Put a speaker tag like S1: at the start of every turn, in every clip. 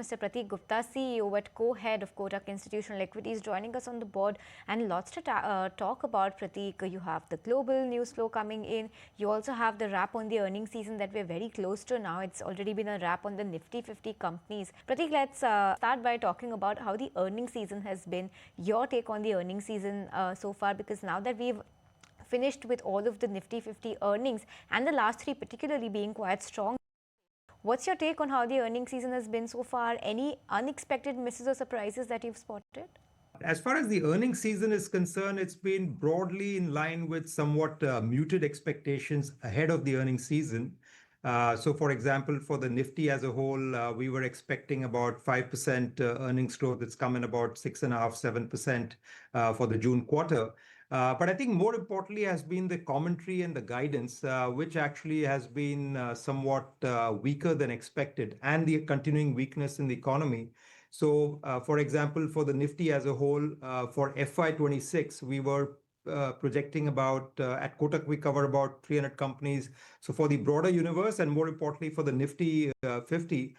S1: Mr. Pratik Gupta, CEO at co-head of Kotak Institutional Equities, joining us on the board, and lots to talk about. Pratik, you have the global news flow coming in. You also have the wrap on the earnings season that we're very close to now. It's already been a wrap on the Nifty 50 companies. Pratik, let's start by talking about how the earnings season has been. Your take on the earnings season so far, because now that we've finished with all of the Nifty 50 earnings and the last three particularly being quite strong, what's your take on how the earnings season has been so far? Any unexpected misses or surprises that you've spotted?
S2: As far as the earnings season is concerned, it's been broadly in line with somewhat muted expectations ahead of the earnings season. So, for example, for the Nifty as a whole, we were expecting about 5% earnings growth. It's come in about 6.5–7% for the June quarter. But I think more importantly has been the commentary and the guidance, which actually has been somewhat weaker than expected, and the continuing weakness in the economy. So, for example, for the Nifty as a whole, for FY26, we were projecting about, at Kotak, we cover about 300 companies. So for the broader universe, and more importantly for the Nifty 50,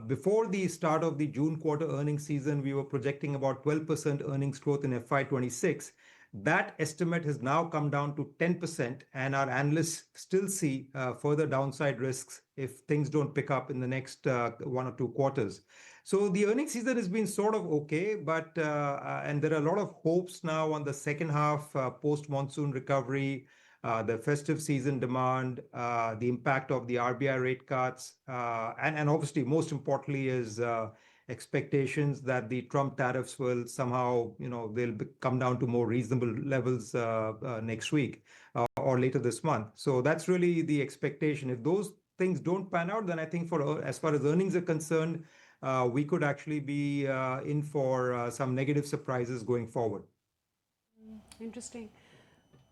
S2: before the start of the June quarter earnings season, we were projecting about 12% earnings growth in FY26. That estimate has now come down to 10%, and our analysts still see further downside risks if things don't pick up in the next 1 or 2 quarters. So the earnings season has been sort of okay, but and there are a lot of hopes now on the second half post-monsoon recovery, the festive season demand, the impact of the RBI rate cuts, and obviously most importantly is expectations that the Trump tariffs will somehow, they'll come down to more reasonable levels next week or later this month. So that's really the expectation. If those things don't pan out, then I think as far as earnings are concerned, we could actually be in for some negative surprises going forward.
S3: Interesting.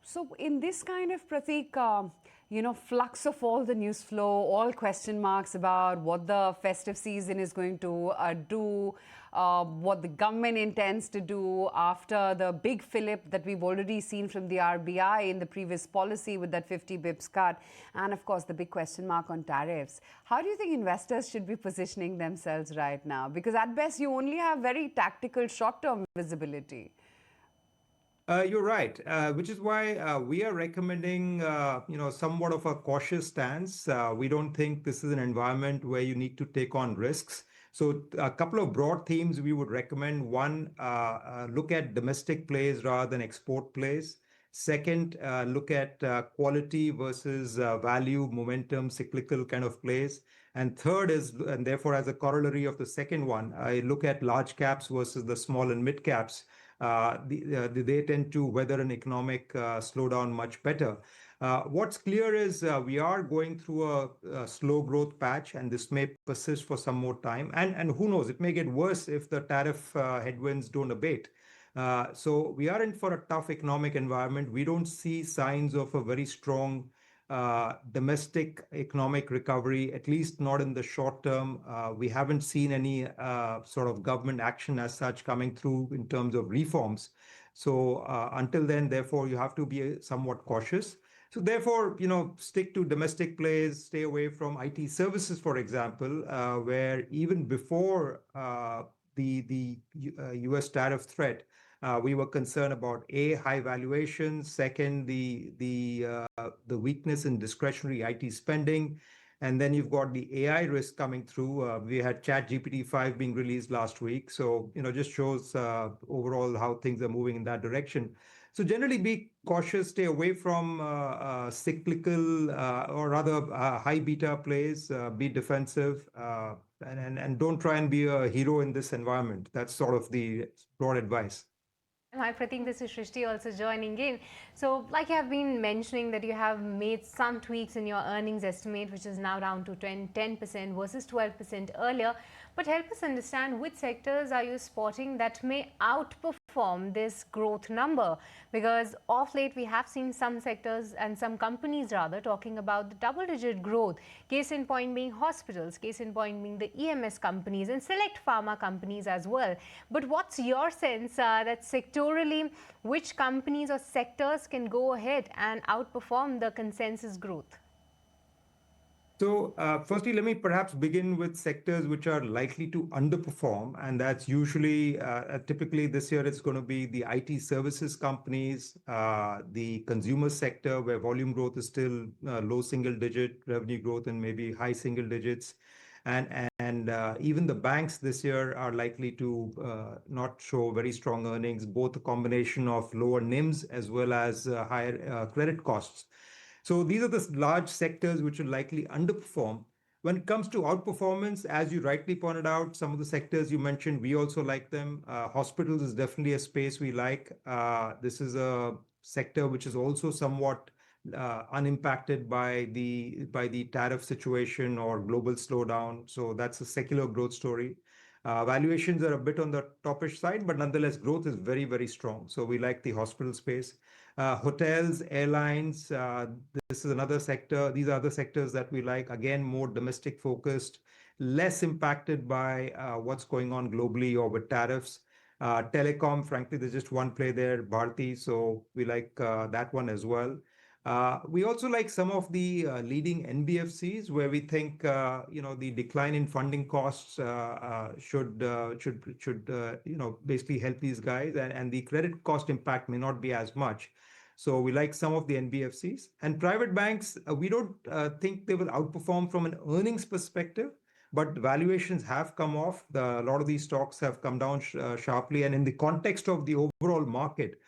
S3: So in this kind of, Pratik, flux of all the news flow, all question marks about what the festive season is going to do, what the government intends to do after the big fillip that we've already seen from the RBI in the previous policy with that 50 bips cut, and of course the big question mark on tariffs. How do you think investors should be positioning themselves right now? Because at best you only have very tactical short-term visibility.
S2: You're right, which is why we are recommending, somewhat of a cautious stance. We don't think this is an environment where you need to take on risks. So a couple of broad themes we would recommend. One, look at domestic plays rather than export plays. Second, look at quality versus value, momentum, cyclical kind of plays. And third is, and therefore as a corollary of the second one, I look at large caps versus the small and mid caps. They tend to weather an economic slowdown much better. What's clear is we are going through a slow growth patch, and this may persist for some more time. And who knows, it may get worse if the tariff headwinds don't abate. So we are in for a tough economic environment. We don't see signs of a very strong domestic economic recovery, at least not in the short term. We haven't seen any sort of government action as such coming through in terms of reforms. So until then, therefore, you have to be somewhat cautious. So therefore, stick to domestic plays, stay away from IT services, for example, where even before the US tariff threat, we were concerned about high valuations, second, the weakness in discretionary IT spending, and then you've got the AI risk coming through. We had ChatGPT 5 being released last week, so just shows overall how things are moving in that direction. So generally be cautious, stay away from cyclical or rather high beta plays, be defensive, and don't try and be a hero in this environment. That's sort of the broad advice.
S1: Hi Pratik, this is Shrishti also joining in. So like you have been mentioning that you have made some tweaks in your earnings estimate, which is now down to 10% versus 12% earlier. But help us understand which sectors are you spotting that may outperform this growth number? Because of late we have seen some sectors and some companies rather talking about the double-digit growth. Case in point being hospitals, case in point being the EMS companies and select pharma companies as well. But what's your sense that sectorally, which companies or sectors can go ahead and outperform the consensus growth?
S2: So, firstly, let me perhaps begin with sectors which are likely to underperform, and that's usually, typically this year, it's going to be the IT services companies, the consumer sector, where volume growth is still low single digit, revenue growth and maybe high single digits, and even the banks this year are likely to not show very strong earnings, both a combination of lower NIMs as well as higher credit costs. So these are the large sectors which will likely underperform. When it comes to outperformance, as you rightly pointed out, some of the sectors you mentioned, we also like them. Hospitals is definitely a space we like. This is a sector which is also somewhat unimpacted by the tariff situation or global slowdown. So that's a secular growth story. Valuations are a bit on the toppish side, but nonetheless, growth is very, very strong. So we like the hospital space. Hotels, airlines, this is another sector. These are other sectors that we like. Again, more domestic focused, less impacted by what's going on globally or with tariffs. Telecom, frankly, there's just one play there, Bharti. So we like that one as well. We also like some of the leading NBFCs where we think the decline in funding costs should basically help these guys, and the credit cost impact may not be as much. So we like some of the NBFCs and private banks. We don't think they will outperform from an earnings perspective, but valuations have come off. A lot of these stocks have come down sharply, and in the context of the overall market,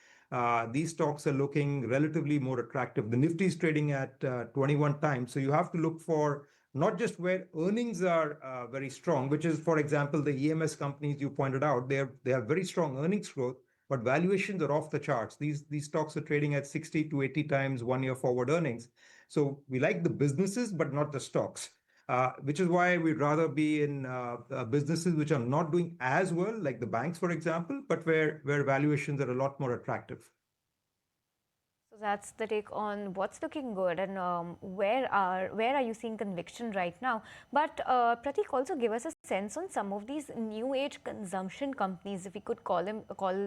S2: these stocks are looking relatively more attractive. The Nifty is trading at 21 times. So you have to look for not just where earnings are very strong, which is, for example, the EMS companies you pointed out. They have very strong earnings growth, but valuations are off the charts. These stocks are trading at 60 to 80 times 1 year forward earnings. So we like the businesses, but not the stocks. Which is why we'd rather be in businesses which are not doing as well, like the banks, for example, but where valuations are a lot more attractive.
S1: So that's the take on what's looking good and where are you seeing conviction right now. But Pratik, also give us a sense on some of these new age consumption companies, if we could call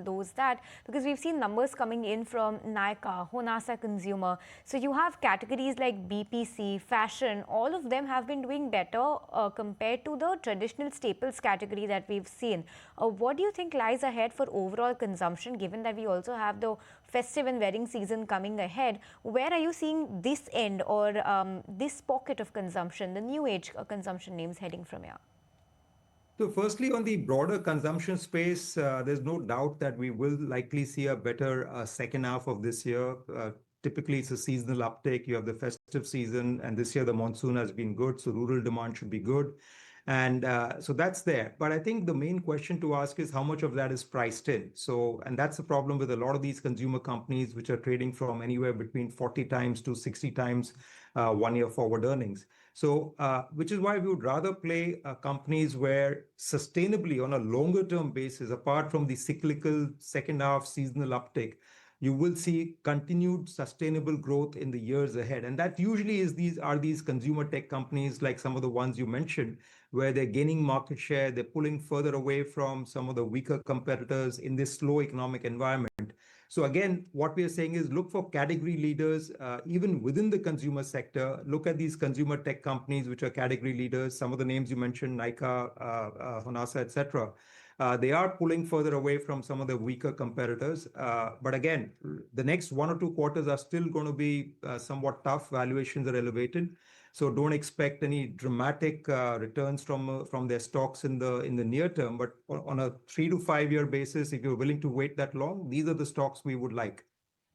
S1: those that, because we've seen numbers coming in from Nykaa, Honasa Consumer. So you have categories like BPC, fashion, all of them have been doing better compared to the traditional staples category that we've seen. What do you think lies ahead for overall consumption, given that we also have the festive and wedding season coming ahead? Where are you seeing this end or this pocket of consumption, the new age consumption names heading from here?
S2: So firstly, on the broader consumption space, there's no doubt that we will likely see a better second half of this year. Typically, it's a seasonal uptake. You have the festive season, and this year the monsoon has been good, so rural demand should be good. And so that's there. But I think the main question to ask is how much of that is priced in. So, and that's the problem with a lot of these consumer companies, which are trading from anywhere between 40 times to 60 times 1 year forward earnings. So, which is why we would rather play companies where sustainably on a longer term basis, apart from the cyclical second half seasonal uptick, you will see continued sustainable growth in the years ahead. And that usually is these consumer tech companies like some of the ones you mentioned, where they're gaining market share, they're pulling further away from some of the weaker competitors in this slow economic environment. So again, what we are saying is look for category leaders, even within the consumer sector. Look at these consumer tech companies, which are category leaders. Some of the names you mentioned, Nykaa, Honasa, etc. They are pulling further away from some of the weaker competitors. But again, the next 1 or 2 quarters are still going to be somewhat tough. Valuations are elevated. So don't expect any dramatic returns from their stocks in the near term. But on a 3 to 5 year basis, if you're willing to wait that long, these are the stocks we would like.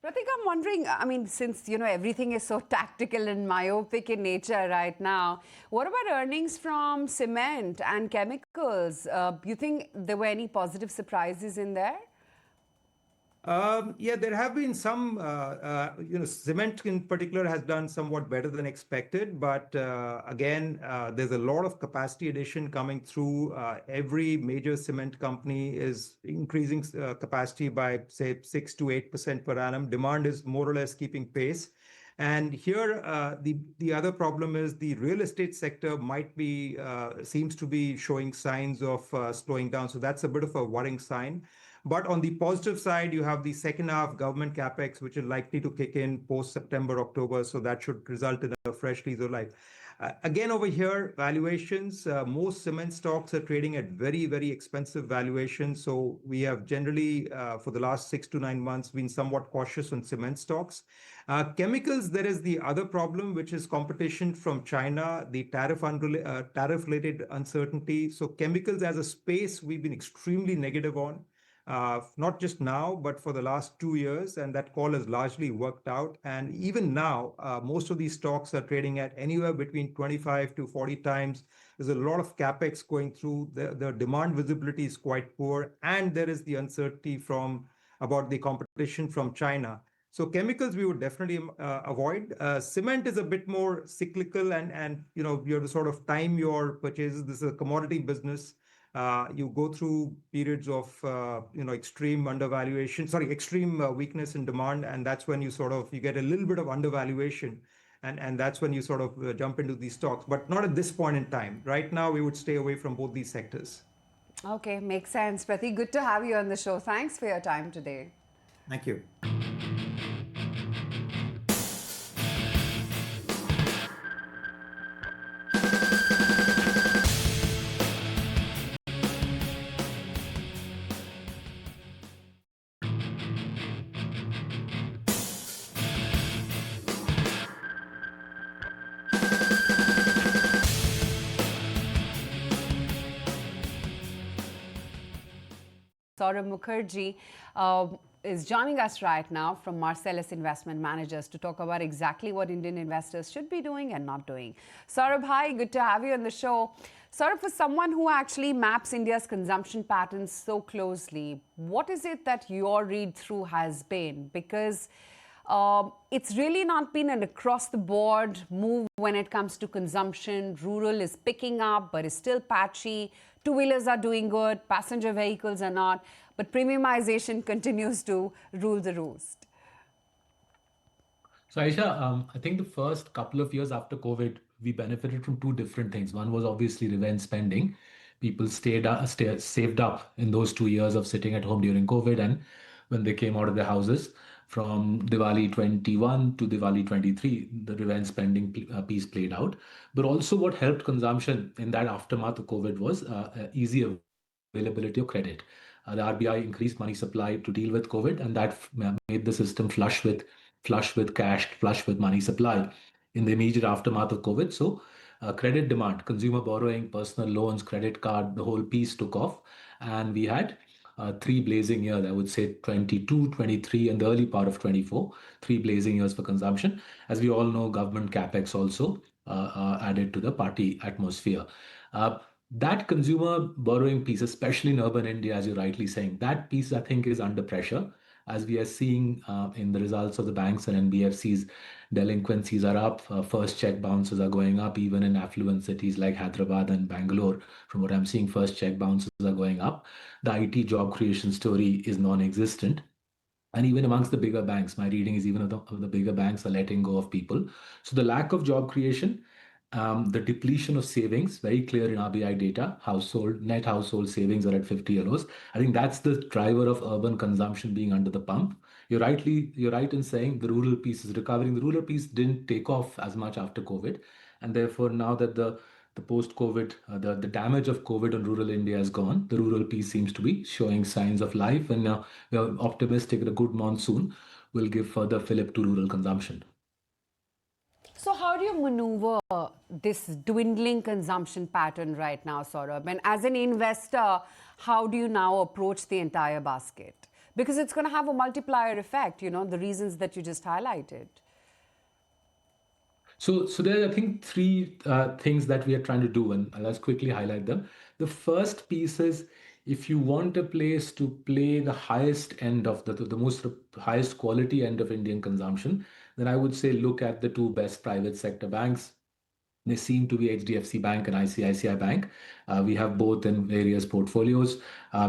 S3: Pratik, I'm wondering, I mean, since, everything is so tactical and myopic in nature right now, what about earnings from cement and chemicals? You think there were any positive surprises in there?
S2: Yeah, there have been some, cement in particular has done somewhat better than expected. But again, there's a lot of capacity addition coming through. Every major cement company is increasing capacity by, say, 6 to 8% per annum. Demand is more or less keeping pace. And here, the other problem is the real estate sector seems to be showing signs of slowing down. So that's a bit of a worrying sign. But on the positive side, you have the second half government capex, which is likely to kick in post September, October. So that should result in a fresh lease of life. Again, over here, valuations, most cement stocks are trading at very, very expensive valuations. So we have generally, for the last 6 to 9 months, been somewhat cautious on cement stocks. Chemicals, there is the other problem, which is competition from China, the tariff-related uncertainty. So chemicals as a space, we've been extremely negative on. Not just now, but for the last 2 years, and that call has largely worked out. And even now, most of these stocks are trading at anywhere between 25 to 40 times. There's a lot of capex going through. The demand visibility is quite poor, and there is the uncertainty about the competition from China. So chemicals we would definitely avoid. Cement is a bit more cyclical, and you have to sort of time your purchases. This is a commodity business. You go through periods of extreme undervaluation, sorry, extreme weakness in demand, and that's when you get a little bit of undervaluation, and that's when you sort of jump into these stocks, but not at this point in time. Right now, we would stay away from both these sectors.
S3: Okay, makes sense. Pratik, good to have you on the show. Thanks for your time today.
S2: Thank you.
S3: Saurabh Mukherjee is joining us right now from Marcellus Investment Managers to talk about exactly what Indian investors should be doing and not doing. Saurabh, hi, good to have you on the show. Saurabh, for someone who actually maps India's consumption patterns so closely, what is it that your read-through has been? Because it's really not been an across-the-board move when it comes to consumption. Rural is picking up, but is still patchy. Two-wheelers are doing good, passenger vehicles are not, but premiumization continues to rule the roost.
S4: So Aisha, I think the first couple of years after COVID, we benefited from two different things. One was obviously revenge spending. People saved up in those 2 years of sitting at home during COVID, and when they came out of their houses from Diwali 21 to Diwali 23, the revenge spending piece played out. But also what helped consumption in that aftermath of COVID was easy availability of credit. The RBI increased money supply to deal with COVID, and that made the system flush with cash, flush with money supply in the immediate aftermath of COVID. So credit demand, consumer borrowing, personal loans, credit card, the whole piece took off. And we had three blazing years, I would say 22, 23, and the early part of 24, three blazing years for consumption. As we all know, government capex also added to the party atmosphere. That consumer borrowing piece, especially in urban India, as you're rightly saying, that piece I think is under pressure. As we are seeing in the results of the banks and NBFCs, delinquencies are up, first check bounces are going up, even in affluent cities like Hyderabad and Bangalore. From what I'm seeing, first check bounces are going up. The IT job creation story is non-existent. And even amongst the bigger banks, my reading is even of the bigger banks are letting go of people. So the lack of job creation, the depletion of savings, very clear in RBI data, net household savings are at 50 euros. I think that's the driver of urban consumption being under the pump. You're right in saying the rural piece is recovering. The rural piece didn't take off as much after COVID. And therefore, now that the post-COVID, the damage of COVID on rural India is gone, the rural piece seems to be showing signs of life. And now we are optimistic that a good monsoon will give further fillip to rural consumption.
S3: So how do you maneuver this dwindling consumption pattern right now, Saurabh? And as an investor, how do you now approach the entire basket? Because it's going to have a multiplier effect, the reasons that you just highlighted.
S4: So there are, I think, three things that we are trying to do, and let's quickly highlight them. The first piece is if you want a place to play the highest end of the most highest quality end of Indian consumption, then I would say look at the two best private sector banks. They seem to be HDFC Bank and ICICI Bank. We have both in various portfolios.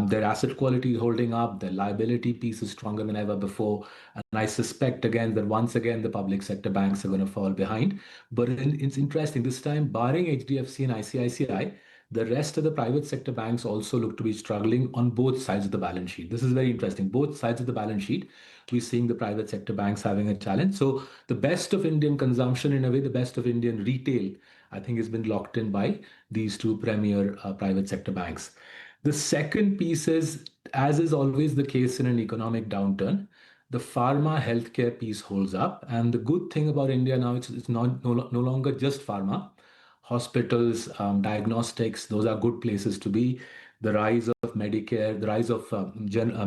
S4: Their asset quality is holding up. Their liability piece is stronger than ever before. And I suspect again that once again the public sector banks are going to fall behind. But it's interesting this time, barring HDFC and ICICI, the rest of the private sector banks also look to be struggling on both sides of the balance sheet. This is very interesting. Both sides of the balance sheet, we're seeing the private sector banks having a challenge. So the best of Indian consumption, in a way, the best of Indian retail, I think, has been locked in by these two premier private sector banks. The second piece is, as is always the case in an economic downturn, the pharma healthcare piece holds up. And the good thing about India now, it's no longer just pharma. Hospitals, diagnostics, those are good places to be. The rise of Medicare, the rise of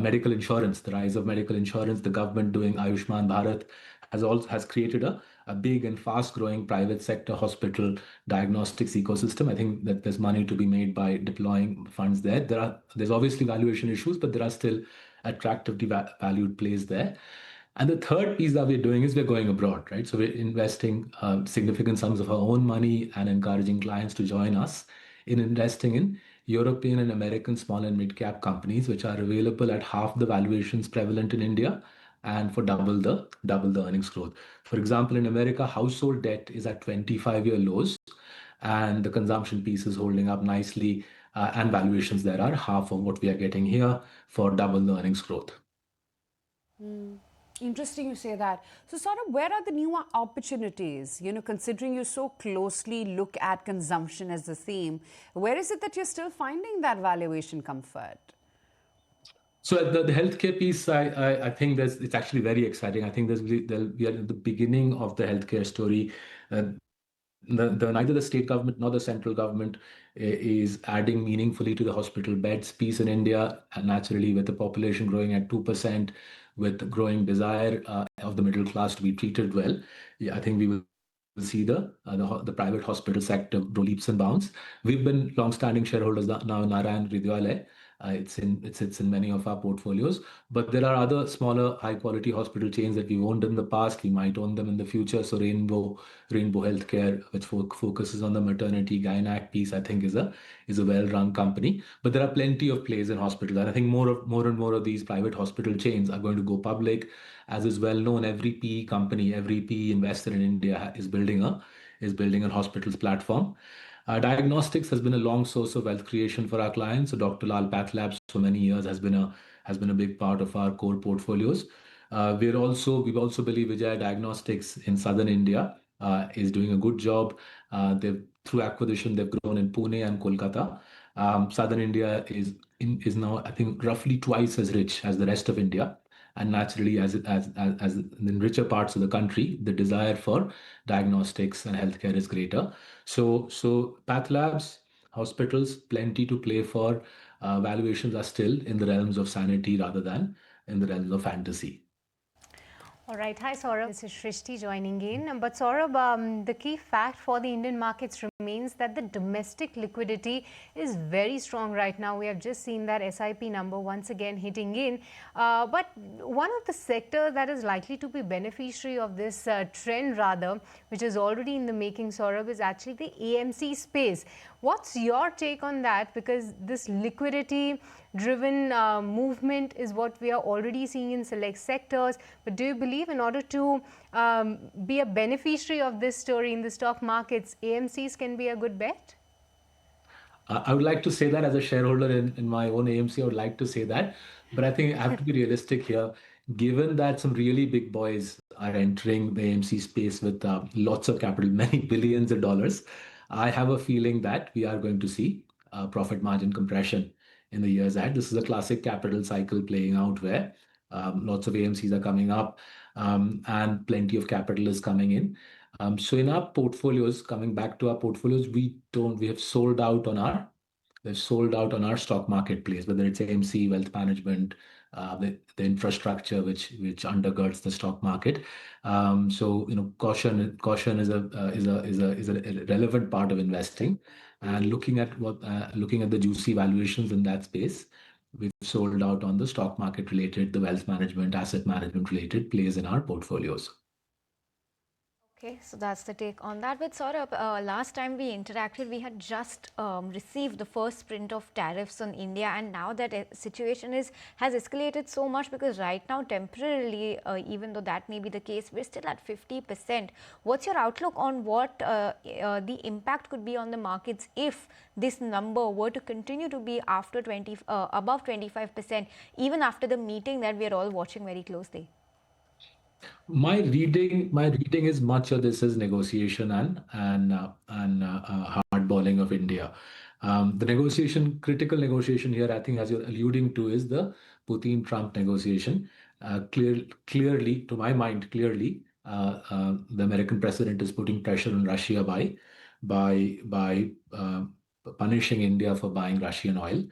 S4: medical insurance, the government doing Ayushman Bharat has created a big and fast growing private sector hospital diagnostics ecosystem. I think that there's money to be made by deploying funds there. There's obviously valuation issues, but there are still attractively valued plays there. And the third piece that we're doing is we're going abroad, right? So we're investing significant sums of our own money and encouraging clients to join us in investing in European and American small and mid cap companies, which are available at half the valuations prevalent in India and for double the earnings growth. For example, in America, household debt is at 25-year lows, and the consumption piece is holding up nicely, and valuations there are half of what we are getting here for double the earnings growth.
S3: Interesting you say that. So, Saurabh, where are the new opportunities? Considering you so closely look at consumption as the theme, where is it that you're still finding that valuation comfort?
S4: So the healthcare piece, I think it's actually very exciting. I think we are at the beginning of the healthcare story. Neither the state government nor the central government is adding meaningfully to the hospital beds piece in India. And naturally, with the population growing at 2%, with the growing desire of the middle class to be treated well, yeah, I think we will see the private hospital sector grow leaps and bounds. We've been long-standing shareholders now. Narayan Hridayalaya, it sits in many of our portfolios, but there are other smaller high-quality hospital chains that we've owned in the past. We might own them in the future. So Rainbow Healthcare, which focuses on the maternity gynac piece, I think is a well-run company. But there are plenty of plays in hospitals, and I think more and more of these private hospital chains are going to go public. As is well known, every PE company, every PE investor in India is building a hospitals platform. Diagnostics has been a long source of wealth creation for our clients. So Dr. Lal Path Labs for many years has been a big part of our core portfolios. We also believe Vijaya Diagnostics in southern India is doing a good job. Through acquisition, they've grown in Pune and Kolkata. Southern India is now, I think, roughly twice as rich as the rest of India. And naturally, as in richer parts of the country, the desire for diagnostics and healthcare is greater. So path labs, hospitals, plenty to play for. Valuations are still in the realms of sanity rather than in the realms of fantasy.
S1: All right. Hi, Saurabh. This is Shrishti joining in. But Saurabh, the key fact for the Indian markets remains that the domestic liquidity is very strong right now. We have just seen that SIP number once again hitting in. But one of the sectors that is likely to be beneficiary of this trend rather, which is already in the making, Saurabh, is actually the AMC space. What's your take on that? Because this liquidity driven movement is what we are already seeing in select sectors. But do you believe in order to be a beneficiary of this story in the stock markets, AMCs can be a good bet?
S4: I would like to say that as a shareholder in my own AMC, I would like to say that. But I think I have to be realistic here. Given that some really big boys are entering the AMC space with lots of capital, many billions of dollars, I have a feeling that we are going to see profit margin compression in the years ahead. This is a classic capital cycle playing out where lots of AMCs are coming up and plenty of capital is coming in. So in our portfolios, coming back to our portfolios, we have sold out on our stock market plays, whether it's AMC, wealth management, the infrastructure which undergirds the stock market. So caution is a relevant part of investing, and looking at the juicy valuations in that space, we've sold out on the stock market related, the wealth management, asset management related plays in our portfolios.
S1: Okay, so that's the take on that. But Saurabh, last time we interacted, we had just received the first sprint of tariffs on India, and now that situation has escalated so much, because right now, temporarily, even though that may be the case, we're still at 50%. What's your outlook on what the impact could be on the markets if this number were to continue to be after above 25%, even after the meeting that we're all watching very closely?
S4: My reading is much of this is negotiation and hardballing of India. The critical negotiation here, I think, as you're alluding to, is the Putin-Trump negotiation. Clearly, to my mind, the American president is putting pressure on Russia by punishing India for buying Russian oil.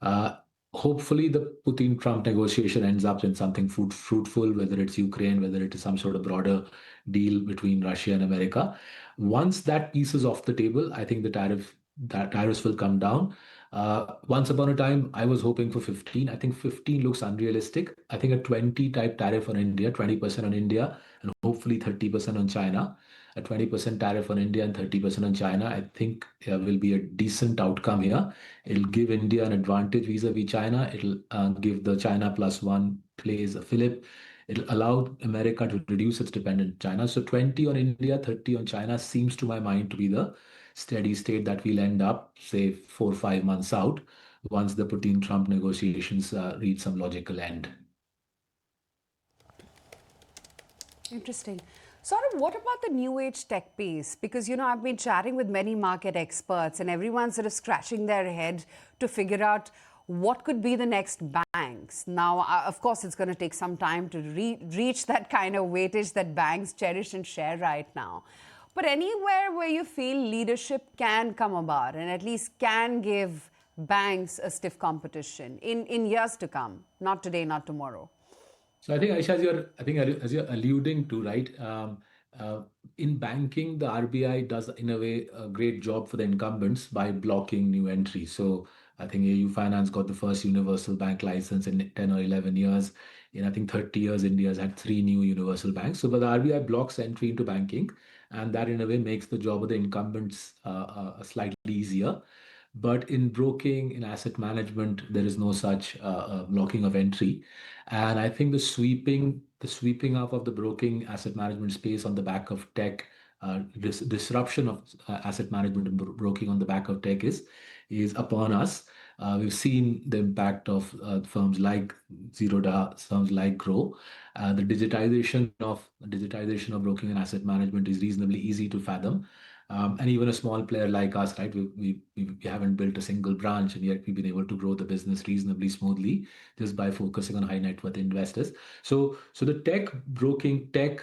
S4: Uh, Hopefully the Putin-Trump negotiation ends up in something fruitful, whether it's Ukraine, whether it is some sort of broader deal between Russia and America. Once that piece is off the table, I think that tariffs will come down. Once upon a time, I was hoping for 15. I think 15 looks unrealistic. I think a 20 type tariff on India, 20% on India, and hopefully 30% on China. A 20% tariff on India and 30% on China, I think will be a decent outcome here. It'll give India an advantage vis-a-vis China. It'll give the China plus one plays a fillip. It'll allow America to reduce its dependence on China. So 20 on India, 30 on China seems to my mind to be the steady state that we'll end up, say, 4 or 5 months out, once the Putin-Trump negotiations reach some logical end.
S3: Interesting. Sort of, what about the new age tech piece? Because, I've been chatting with many market experts and everyone's sort of scratching their head to figure out what could be the next banks. Now, of course, it's going to take some time to reach that kind of weightage that banks cherish and share right now. But anywhere where you feel leadership can come about and at least can give banks a stiff competition in years to come, not today, not tomorrow.
S4: So I think, Aisha, as you're alluding to, right, in banking, the RBI does, in a way, a great job for the incumbents by blocking new entries. So I think AU Finance got the first universal bank license in 10 or 11 years. In, I think, 30 years, India has had 3 new universal banks. So, but the RBI blocks entry into banking, and that, in a way, makes the job of the incumbents slightly easier. But in broking, in asset management, there is no such blocking of entry. And I think the sweeping up of the broking asset management space on the back of tech, disruption of asset management and broking on the back of tech is upon us. We've seen the impact of firms like Zerodha, firms like Grow. The digitization of broking and asset management is reasonably easy to fathom. And even a small player like us, right? We haven't built a single branch, and yet we've been able to grow the business reasonably smoothly just by focusing on high net worth investors. So the broking tech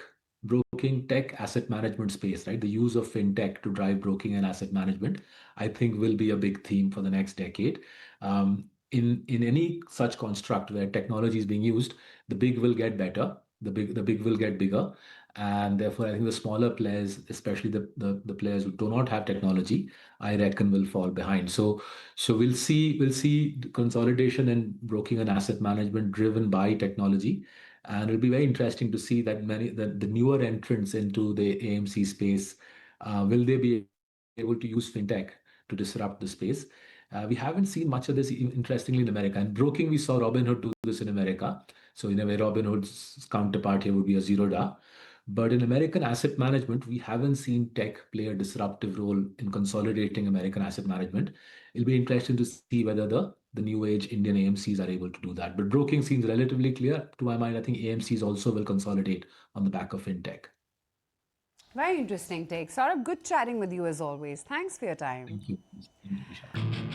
S4: asset management space, right? The use of fintech to drive broking and asset management, I think, will be a big theme for the next decade. In any such construct where technology is being used, the big will get better, the big will get bigger, and therefore I think the smaller players, especially the players who do not have technology, I reckon will fall behind. So we'll see consolidation in broking and asset management driven by technology, and it'll be very interesting to see that the newer entrants into the AMC space, will they be able to use fintech to disrupt the space? We haven't seen much of this, interestingly, in America. In broking, we saw Robinhood do this in America. So in a way, Robinhood's counterpart here would be a Zerodha. But in American asset management, we haven't seen tech play a disruptive role in consolidating American asset management. It'll be interesting to see whether the new age Indian AMCs are able to do that. But broking seems relatively clear. To my mind, I think AMCs also will consolidate on the back of fintech.
S3: Very interesting take. Saurabh, good chatting with you as always. Thanks for your time.
S4: Thank you. Thank you, Vishal.